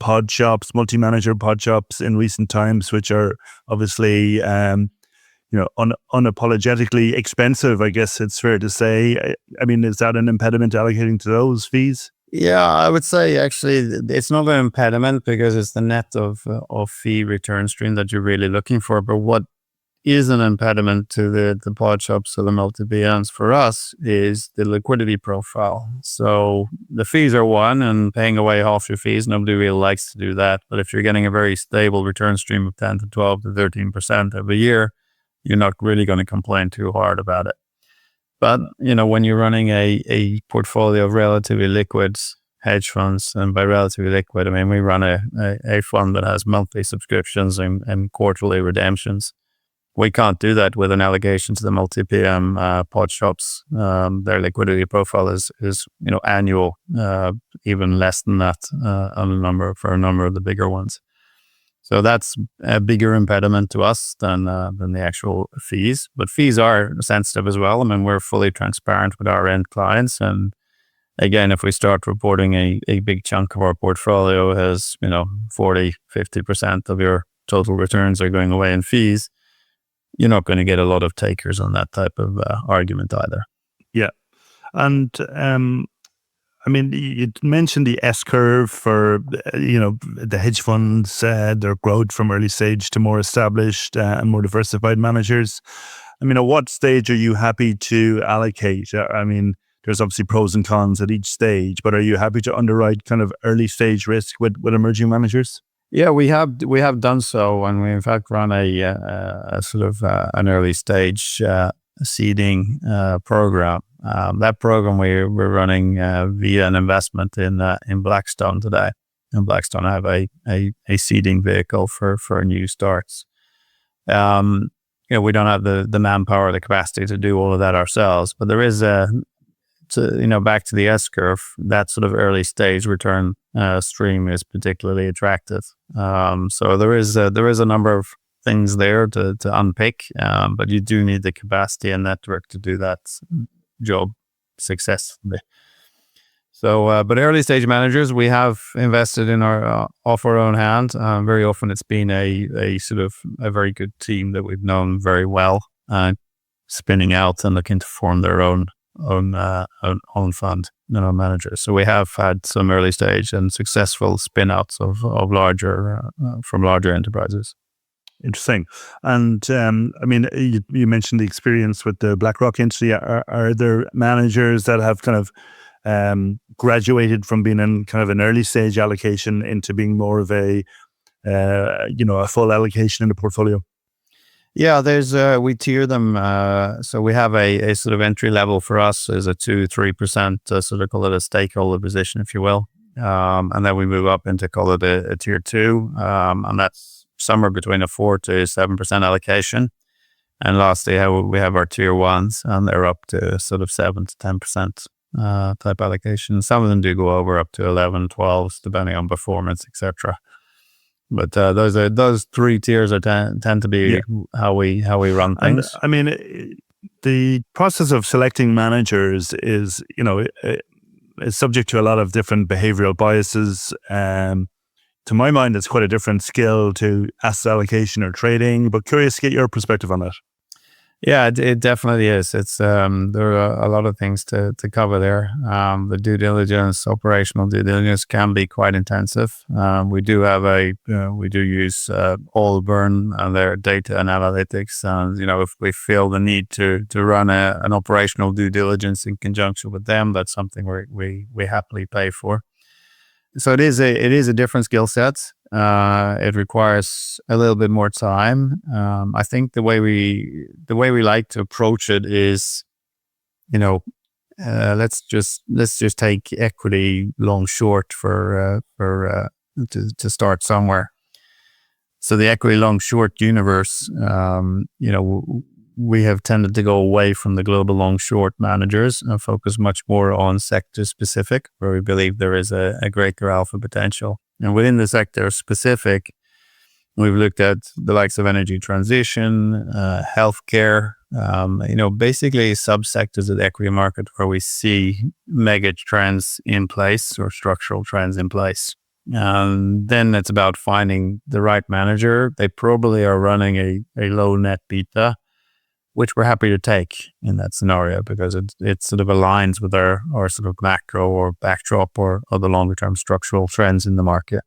pod shops, multi-manager pod shops in recent times, which are obviously, unapologetically expensive, I guess it's fair to say. Is that an impediment to allocating to those fees? Yeah, I would say actually it's not an impediment, because it's the net of fee return stream that you're really looking for. But what is an impediment to the pod shops or the multi-BNs for us is the liquidity profile. So the fees are one, and paying away half your fees, nobody really likes to do that. But if you're getting a very stable return stream of 10 to 12 to 13% every year, you're not really going to complain too hard about it. But, when you're running a portfolio of relatively liquid hedge funds, and by relatively liquid, we run a fund that has monthly subscriptions and quarterly redemptions. We can't do that with an allocation to the multi-PM pod shops. Their liquidity profile is annual, even less than that for a number of the bigger ones. So that's a bigger impediment to us than the actual fees. But fees are sensitive as well. We're fully transparent with our end clients. And again, if we start reporting a big chunk of our portfolio has, 40, 50% of your total returns are going away in fees, you're not going to get a lot of takers on that type of argument either. Yeah. And I mean, you mentioned the S curve for, the hedge funds, their growth from early stage to more established and more diversified managers. I mean, at what stage are you happy to allocate? I mean, there's obviously pros and cons at each stage, but are you happy to underwrite kind of early stage risk with emerging managers? Yeah, we have done so, and we in fact run a sort of an early stage seeding program. That program we're running via an investment in Blackstone today, and Blackstone have a seeding vehicle for new starts. We don't have the manpower, the capacity to do all of that ourselves, but there is back to the S curve, that sort of early stage return stream is particularly attractive. So there is a number of things there to unpick, but you do need the capacity and network to do that job successfully. So, but early stage managers, we have invested in off our own hand. Very often it's been a sort of a very good team that we've known very well, spinning out and looking to form their own fund, managers. So we have had some early stage and successful spin outs of larger from larger enterprises. Interesting. And I mean, you mentioned the experience with the BlackRock entity. Are there managers that have kind of graduated from being in kind of an early stage allocation into being more of a full allocation in the portfolio? Yeah, there's we tier them. So we have a sort of entry level for us is a 2-3%, sort of call it a stakeholder position, if you will. And then we move up into call it a tier 2, and that's somewhere between a 4 to 7% allocation. And lastly, we have our tier 1s, and they're up to sort of 7 to 10% type allocation. Some of them do go over up to 11, 12, depending on performance, etc. But those three tiers tend to be how we run things. And, I mean, the process of selecting managers is subject to a lot of different behavioral biases. To my mind, it's quite a different skill to asset allocation or trading. But curious to get your perspective on that. Yeah, it definitely is. It's there are a lot of things to cover there. The due diligence, operational due diligence can be quite intensive. We do use Allburn and their data and analytics. And if we feel the need to run an operational due diligence in conjunction with them, that's something we happily pay for. So it is a different skill set. It requires a little bit more time. I think the way we like to approach it is, let's just take equity long short to start somewhere. So the equity long short universe, we have tended to go away from the global long short managers and focus much more on sector specific, where we believe there is a greater alpha potential. And within the sector specific, we've looked at the likes of energy transition, healthcare, basically subsectors of the equity market where we see mega trends in place or structural trends in place. And then it's about finding the right manager. They probably are running a low net beta, which we're happy to take in that scenario because it sort of aligns with our sort of macro or backdrop or other longer term structural trends in the market.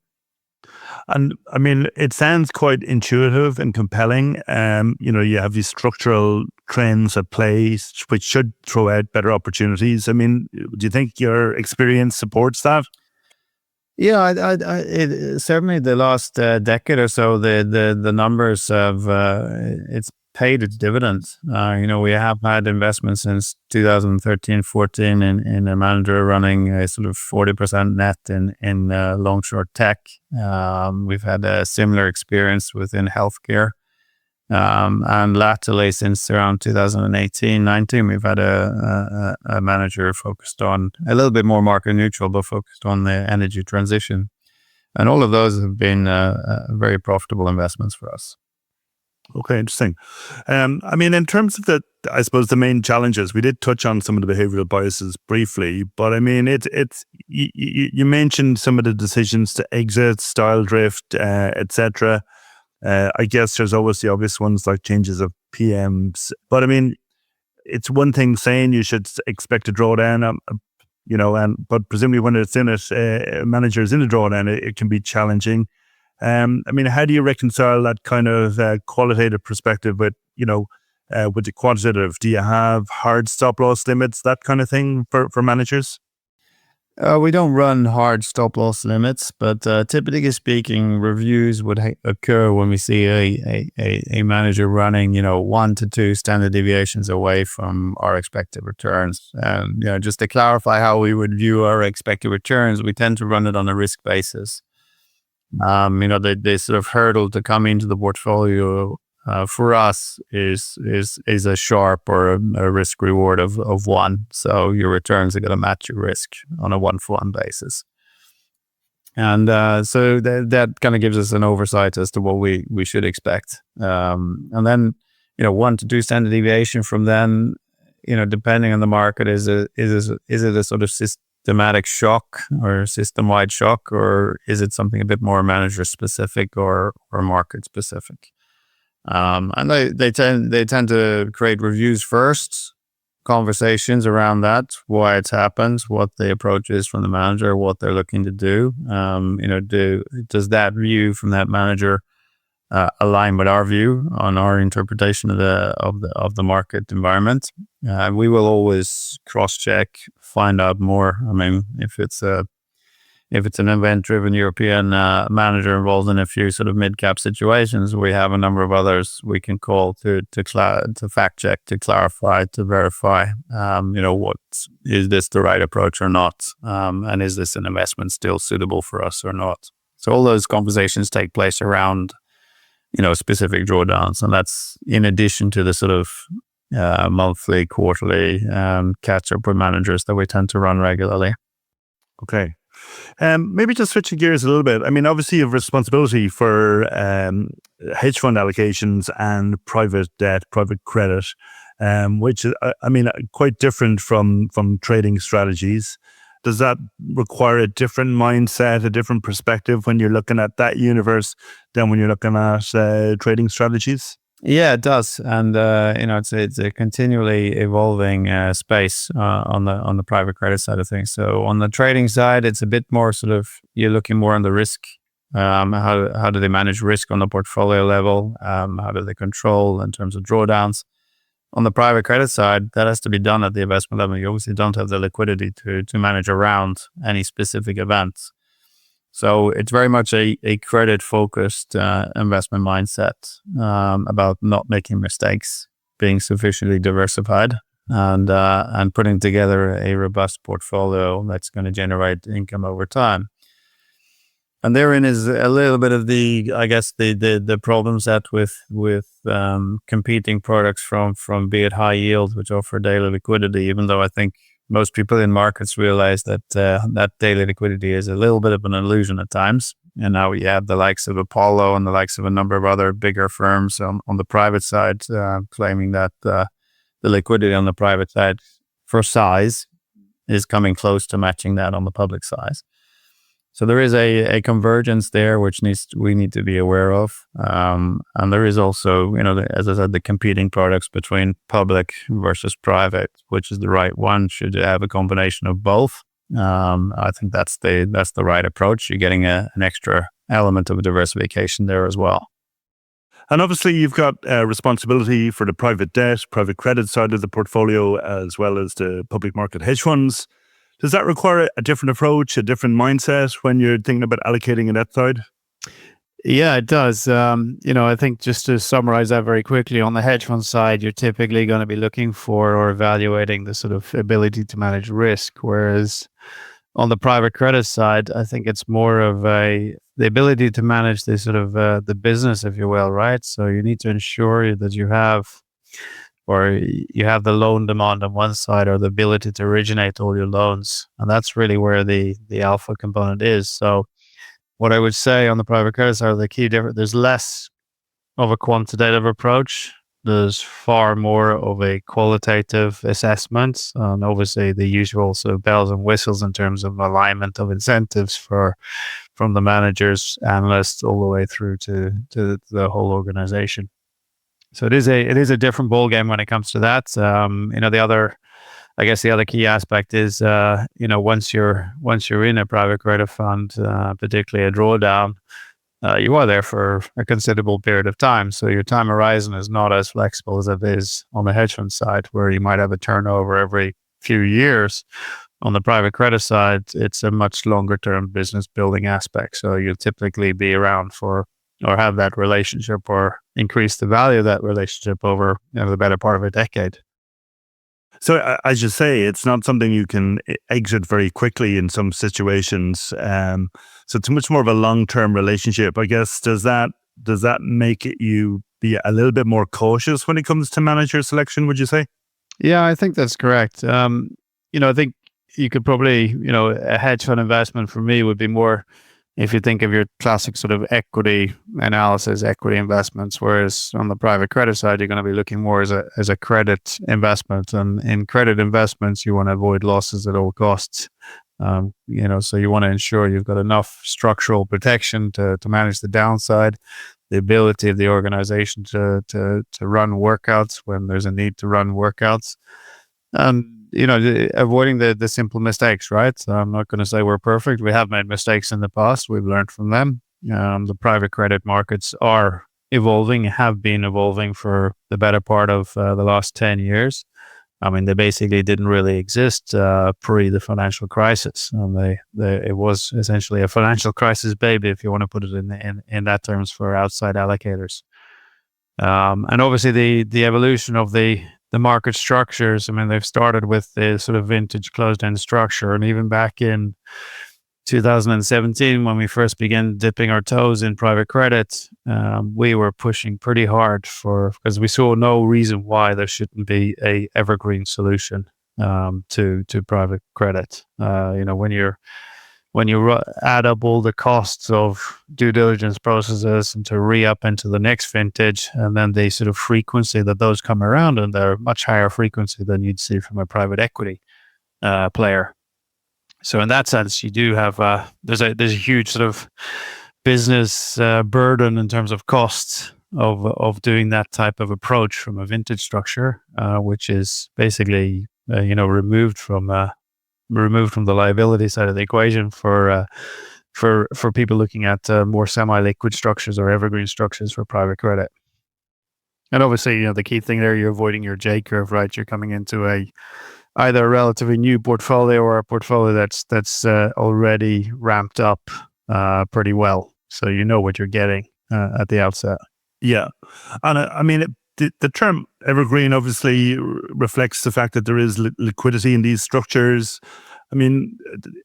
And I mean, it sounds quite intuitive and compelling. You have these structural trends at play, which should throw out better opportunities. I mean, do you think your experience supports that? Yeah, it certainly the last decade or so, the numbers have it's paid its dividends. We have had investments since 2013-14 in a manager running a sort of 40% net in long short tech. We've had a similar experience within healthcare. And latterly, since around 2018-19, we've had a manager focused on a little bit more market neutral, but focused on the energy transition. And all of those have been very profitable investments for us. Okay, interesting. I mean, in terms of I suppose the main challenges, we did touch on some of the behavioral biases briefly, but I mean, you mentioned some of the decisions to exit, style drift, etc. I guess there's always the obvious ones like changes of PMs. But I mean, it's one thing saying you should expect a drawdown, but presumably when it's in it, managers in a drawdown, it can be challenging. I mean, how do you reconcile that kind of qualitative perspective with the quantitative? Do you have hard stop loss limits, that kind of thing for managers? We don't run hard stop loss limits, but typically speaking, reviews would occur when we see a manager running, 1 to 2 standard deviations away from our expected returns. And just to clarify how we would view our expected returns, we tend to run it on a risk basis. The sort of hurdle to come into the portfolio for us is a Sharpe or a risk reward of 1. So your returns are going to match your risk on a 1-for-1 basis. And so that kind of gives us an oversight as to what we should expect. And then, 1 to 2 standard deviation from then, depending on the market, is it a sort of systematic shock or system-wide shock, or is it something a bit more manager specific or market specific? And they tend to create reviews first, conversations around that, why it's happened, what the approach is from the manager, what they're looking to do. Does that view from that manager align with our view on our interpretation of the market environment? We will always cross-check, find out more. I mean, if it's an event-driven European manager involved in a few sort of mid-cap situations, we have a number of others we can call to fact-check, to clarify, to verify, what is this the right approach or not, and is this an investment still suitable for us or not? So all those conversations take place around, specific drawdowns, and that's in addition to the sort of monthly, quarterly catch-up with managers that we tend to run regularly. Okay. Maybe just switching gears a little bit. I mean, obviously you have responsibility for hedge fund allocations and private debt, private credit, which quite different from trading strategies. Does that require a different mindset, a different perspective when you're looking at that universe than when you're looking at trading strategies? Yeah, it does, and it's a continually evolving space on the private credit side of things. So on the trading side, it's a bit more sort of you're looking more on the risk. How do they manage risk on the portfolio level? How do they control in terms of drawdowns? On the private credit side, that has to be done at the investment level. You obviously don't have the liquidity to manage around any specific events. So it's very much a credit-focused investment mindset about not making mistakes, being sufficiently diversified, and putting together a robust portfolio that's going to generate income over time. And therein is a little bit of the problem set with competing products from be it high yield, which offer daily liquidity, even though I think most people in markets realize that that daily liquidity is a little bit of an illusion at times. And now we have the likes of Apollo and the likes of a number of other bigger firms on the private side claiming that the liquidity on the private side for size is coming close to matching that on the public side. So there is a convergence there which we need to be aware of. And there is also, as I said, the competing products between public versus private, which is the right one. Should you have a combination of both? I think that's the right approach. You're getting an extra element of diversification there as well. And obviously you've got responsibility for the private debt, private credit side of the portfolio, as well as the public market hedge funds. Does that require a different approach, a different mindset when you're thinking about allocating in that side? Yeah, it does. I think just to summarize that very quickly, on the hedge fund side, you're typically going to be looking for or evaluating the sort of ability to manage risk. Whereas on the private credit side, I think it's more of the ability to manage the sort of the business, if you will, right? So you need to ensure that you have the loan demand on one side or the ability to originate all your loans. And that's really where the alpha component is. So what I would say on the private credit side, the key difference, there's less of a quantitative approach. There's far more of a qualitative assessment. And obviously the usual sort of bells and whistles in terms of alignment of incentives for from the managers, analysts, all the way through to the whole organization. So it is a different ball game when it comes to that. The other key aspect is once you're in a private credit fund, particularly a drawdown, you are there for a considerable period of time. So your time horizon is not as flexible as it is on the hedge fund side, where you might have a turnover every few years. On the private credit side, it's a much longer term business building aspect. So you'll typically be around for, or have that relationship, or increase the value of that relationship over the better part of a decade. So as you say, it's not something you can exit very quickly in some situations. So it's much more of a long-term relationship. I guess, does that make you be a little bit more cautious when it comes to manager selection, would you say? Yeah, I think that's correct. I think you could probably, a hedge fund investment for me would be more, if you think of your classic sort of equity analysis, equity investments, whereas on the private credit side, you're going to be looking more as a credit investment. And in credit investments, you want to avoid losses at all costs. So you want to ensure you've got enough structural protection to manage the downside, the ability of the organization to run workouts when there's a need to run workouts. Avoiding the simple mistakes, right? So I'm not going to say we're perfect. We have made mistakes in the past. We've learned from them. The private credit markets are evolving, have been evolving for the better part of the last 10 years. I mean, they basically didn't really exist pre the financial crisis. It was essentially a financial crisis baby, if you want to put it in that terms, for outside allocators. And obviously the evolution of the market structures, I mean, they've started with the sort of vintage closed-end structure. And even back in 2017, when we first began dipping our toes in private credit, we were pushing pretty hard because we saw no reason why there shouldn't be a evergreen solution to private credit. When you add up all the costs of due diligence processes and to re-up into the next vintage, and then the sort of frequency that those come around, and they're much higher frequency than you'd see from a private equity player. So in that sense, you do have there's a huge sort of business burden in terms of costs of doing that type of approach from a vintage structure, which is basically removed from the liability side of the equation for people looking at more semi-liquid structures or evergreen structures for private credit. And obviously, the key thing there, you're avoiding your J curve, right? You're coming into either a relatively new portfolio or a portfolio that's already ramped up pretty well, so you know what you're getting at the outset. Yeah, and I mean, the term evergreen obviously reflects the fact that there is liquidity in these structures. I mean,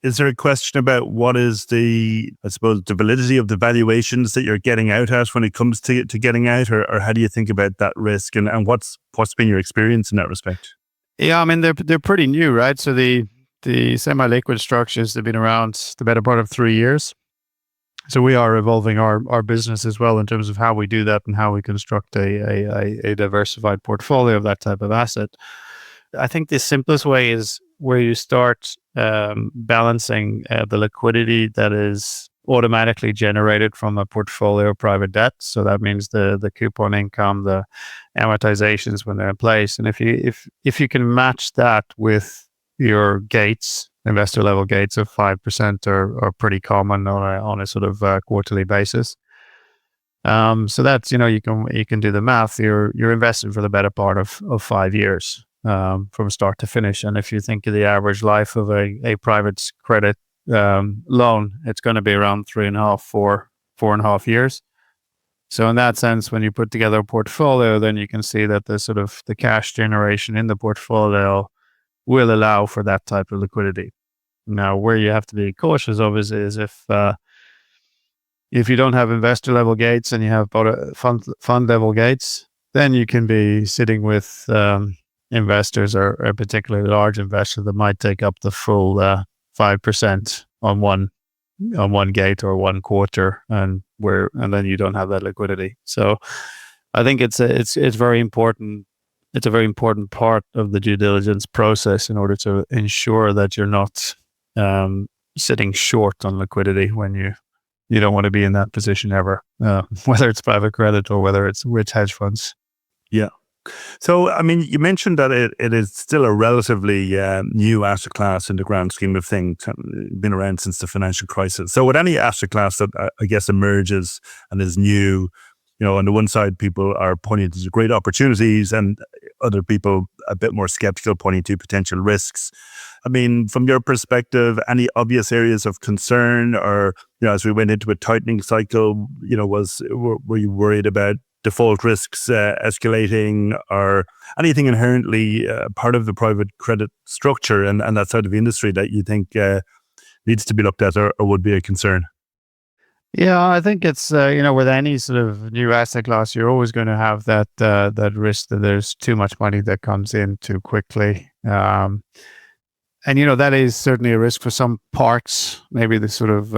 is there a question about what is the validity of the valuations that you're getting out at when it comes to getting out, or how do you think about that risk, and what's been your experience in that respect? Yeah, I mean, they're pretty new, right? So the semi-liquid structures have been around the better part of 3 years. So we are evolving our business as well in terms of how we do that and how we construct a diversified portfolio of that type of asset. I think the simplest way is where you start balancing the liquidity that is automatically generated from a portfolio of private debt. So that means the coupon income, the amortizations when they're in place. And if you can match that with your gates, investor level gates of 5% are pretty common on a sort of quarterly basis. So that's, you can do the math. You're invested for the better part of 5 years from start to finish. And if you think of the average life of a private credit loan, it's going to be around 4.5 years. So in that sense, when you put together a portfolio, then you can see that the cash generation in the portfolio will allow for that type of liquidity. Now, where you have to be cautious of is if you don't have investor level gates and you have fund level gates, then you can be sitting with investors or a particularly large investor that might take up the full 5% on one gate or one quarter, and then you don't have that liquidity. So I think it's very important. It's a very important part of the due diligence process in order to ensure that you're not sitting short on liquidity when you don't want to be in that position ever, whether it's private credit or whether it's rich hedge funds. Yeah. So, I mean, you mentioned that it is still a relatively new asset class in the grand scheme of things, been around since the financial crisis. So with any asset class that I guess emerges and is new, on the one side, people are pointing to great opportunities and other people a bit more skeptical, pointing to potential risks. I mean, from your perspective, any obvious areas of concern or, as we went into a tightening cycle, were you worried about default risks escalating or anything inherently part of the private credit structure and that side of the industry that you think needs to be looked at or would be a concern? Yeah, I think it's, with any sort of new asset class, you're always going to have that risk that there's too much money that comes in too quickly. And, that is certainly a risk for some parts, maybe the sort of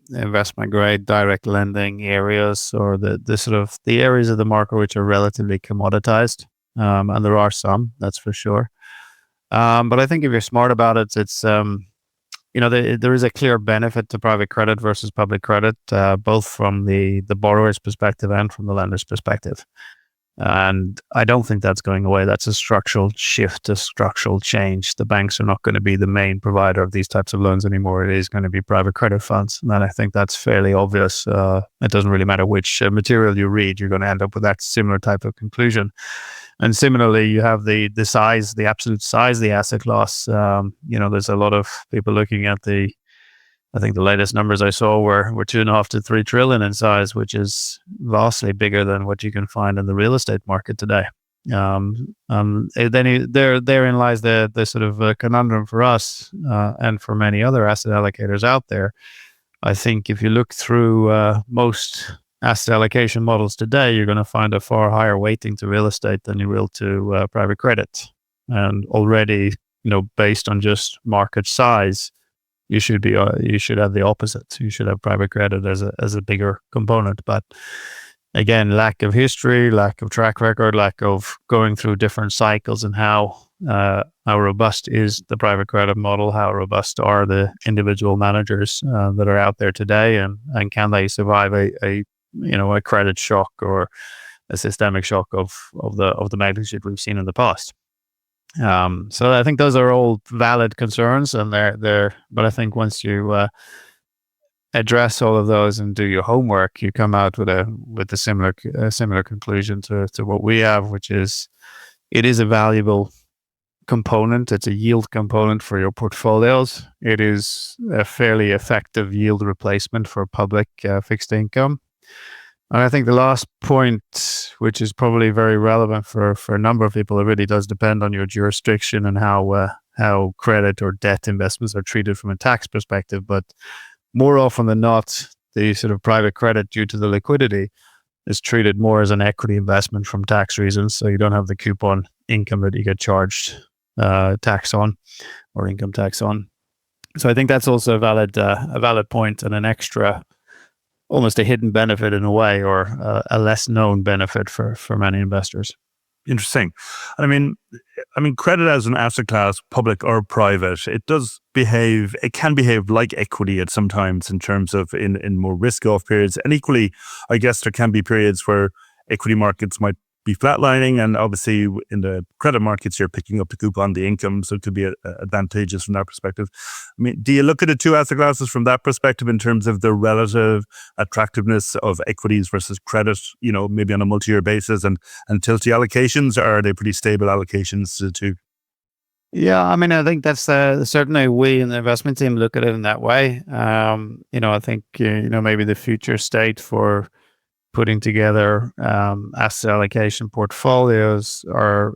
investment grade direct lending areas or the sort of the areas of the market which are relatively commoditized. And there are some, that's for sure. But I think if you're smart about it, it's, there is a clear benefit to private credit versus public credit, both from the borrower's perspective and from the lender's perspective. And I don't think that's going away. That's a structural shift, a structural change. The banks are not going to be the main provider of these types of loans anymore. It is going to be private credit funds. And I think that's fairly obvious. It doesn't really matter which material you read, you're going to end up with that similar type of conclusion. And similarly, you have the size, the absolute size of the asset class. There's a lot of people looking at I think the latest numbers I saw were 2.5 to 3 trillion in size, which is vastly bigger than what you can find in the real estate market today. Therein lies the sort of conundrum for us and for many other asset allocators out there. I think if you look through most asset allocation models today, you're going to find a far higher weighting to real estate than you will to private credit. And already, based on just market size, you should have the opposite. You should have private credit as a bigger component. But again, lack of history, lack of track record, lack of going through different cycles, and how robust is the private credit model? How robust are the individual managers that are out there today, and can they survive a credit shock or a systemic shock of the magnitude we've seen in the past? So I think those are all valid concerns, and but I think once you address all of those and do your homework, you come out with a similar conclusion to what we have, which is it is a valuable component. It's a yield component for your portfolios. It is a fairly effective yield replacement for public fixed income. And I think the last point, which is probably very relevant for a number of people, it really does depend on your jurisdiction and how credit or debt investments are treated from a tax perspective. But more often than not, the sort of private credit, due to the liquidity, is treated more as an equity investment from tax reasons. So you don't have the coupon income that you get charged tax on or income tax on. So I think that's also a valid point and an extra, almost a hidden benefit in a way, or a less known benefit for many investors. Interesting. I mean, credit as an asset class, public or private, it can behave like equity at sometimes in terms of in more risk-off periods. And equally, I guess there can be periods where equity markets might be flatlining, and obviously in the credit markets, you're picking up the coupon, the income, so it could be advantageous from that perspective. I mean, do you look at the two asset classes from that perspective in terms of the relative attractiveness of equities versus credit, maybe on a multi-year basis, and tilty allocations, or are they pretty stable allocations to the two? Yeah, I mean, I think that's certainly we in the investment team look at it in that way. I think, maybe the future state for putting together asset allocation portfolios I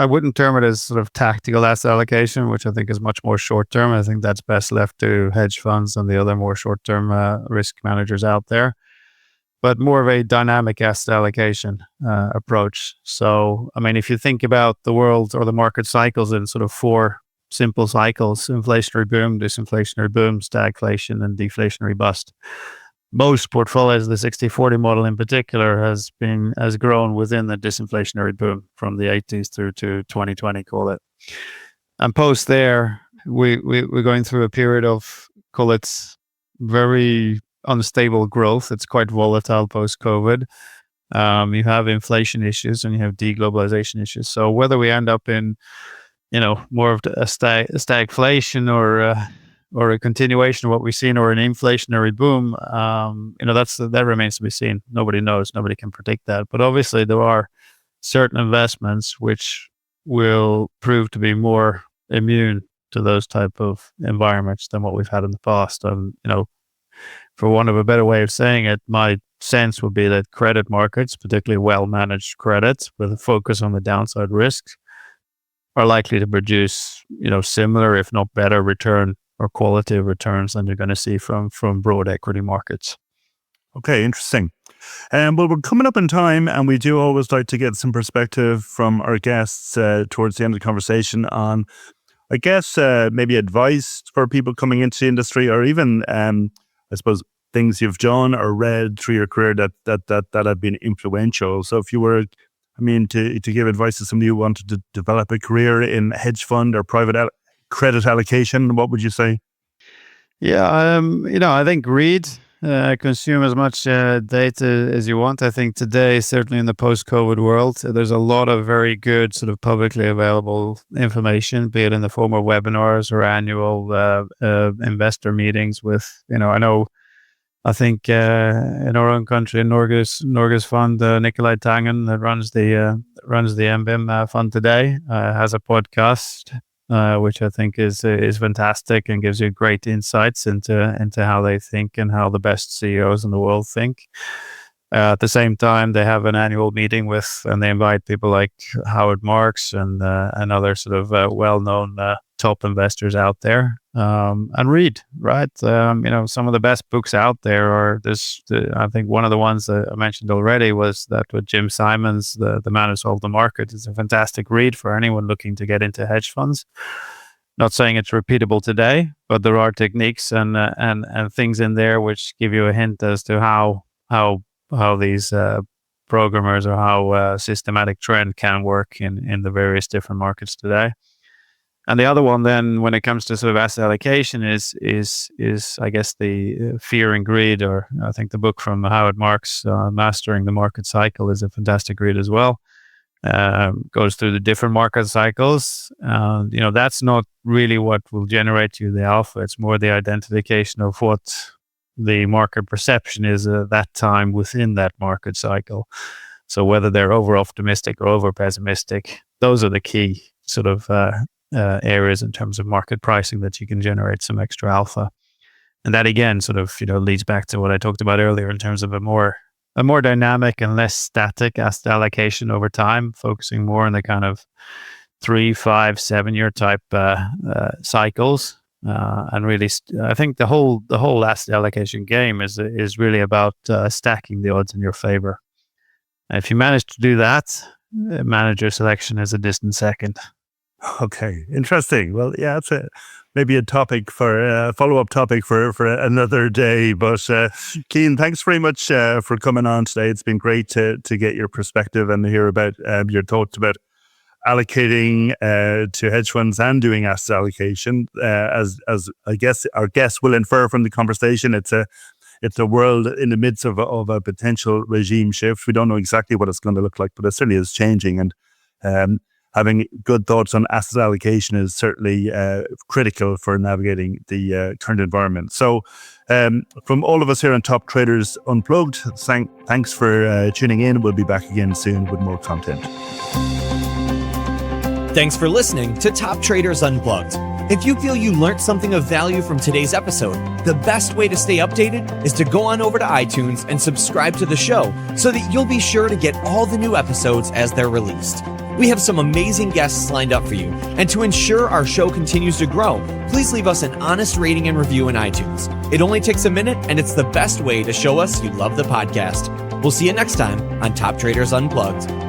wouldn't term it as sort of tactical asset allocation, which I think is much more short term. I think that's best left to hedge funds and the other more short term risk managers out there, but more of a dynamic asset allocation approach. So, I mean, if you think about the world or the market cycles in sort of 4 simple cycles: inflationary boom, disinflationary boom, stagflation, and deflationary bust. Most portfolios, the 60-40 model in particular, has grown within the disinflationary boom from the 80s through to 2020, call it. And post there, we're going through a period of, call it, very unstable growth. It's quite volatile post-COVID. You have inflation issues and you have deglobalization issues. So whether we end up in, more of a stagflation or a continuation of what we've seen, or an inflationary boom, that remains to be seen. Nobody knows. Nobody can predict that. But obviously, there are certain investments which will prove to be more immune to those type of environments than what we've had in the past. For want of a better way of saying it, my sense would be that credit markets, particularly well-managed credits with a focus on the downside risks, are likely to produce, similar, if not better, return or quality of returns than you're going to see from broad equity markets. Okay, interesting. Well, we're coming up in time, and we do always like to get some perspective from our guests towards the end of the conversation on, I guess, maybe advice for people coming into the industry, or even, I suppose, things you've done or read through your career that have been influential. So if you were, to give advice to somebody who wanted to develop a career in hedge fund or private credit allocation, what would you say? Yeah, I think read, consume as much data as you want. I think today, certainly in the post-COVID world, there's a lot of very good sort of publicly available information, be it in the form of webinars or annual investor meetings with, I think in our own country, Norge's fund, Nikolai Tangen, that runs the MBIM fund today, has a podcast, which I think is fantastic and gives you great insights into how they think and how the best CEOs in the world think. At the same time, they have an annual meeting and they invite people like Howard Marks and other sort of well-known top investors out there, and read, right? Some of the best books out there are I think one of the ones that I mentioned already was that with Jim Simons, the Man Who Sold the Market. Is a fantastic read for anyone looking to get into hedge funds. Not saying it's repeatable today, but there are techniques and things in there which give you a hint as to how these programmers, or how systematic trend can work in the various different markets today. And the other one then, when it comes to sort of asset allocation, is I guess the Fear and Greed, or I think the book from Howard Marks, Mastering the Market Cycle, is a fantastic read as well. Goes through the different market cycles. That's not really what will generate you the alpha. It's more the identification of what the market perception is at that time within that market cycle. So whether they're over optimistic or over pessimistic, those are the key sort of areas in terms of market pricing that you can generate some extra alpha. And that again sort of leads back to what I talked about earlier in terms of a more dynamic and less static asset allocation over time, focusing more on the kind of 3, 5, 7 year type cycles. And really, I think the whole asset allocation game is really about stacking the odds in your favor. And if you manage to do that, manager selection is a distant second. Okay, interesting. Well, yeah, it's maybe a topic for a follow-up topic for another day. But Cian, thanks very much for coming on today. It's been great to get your perspective and hear about your thoughts about allocating to hedge funds and doing asset allocation. As I guess our guests will infer from the conversation, it's a world in the midst of a potential regime shift. We don't know exactly what it's going to look like, but it certainly is changing. And having good thoughts on asset allocation is certainly critical for navigating the current environment. So from all of us here on Top Traders Unplugged, thanks for tuning in. We'll be back again soon with more content. Thanks for listening to Top Traders Unplugged. If you feel you learned something of value from today's episode, the best way to stay updated is to go on over to iTunes and subscribe to the show so that you'll be sure to get all the new episodes as they're released. We have some amazing guests lined up for you, and to ensure our show continues to grow, please leave us an honest rating and review in iTunes. It only takes a minute, and it's the best way to show us you love the podcast. We'll see you next time on Top Traders Unplugged.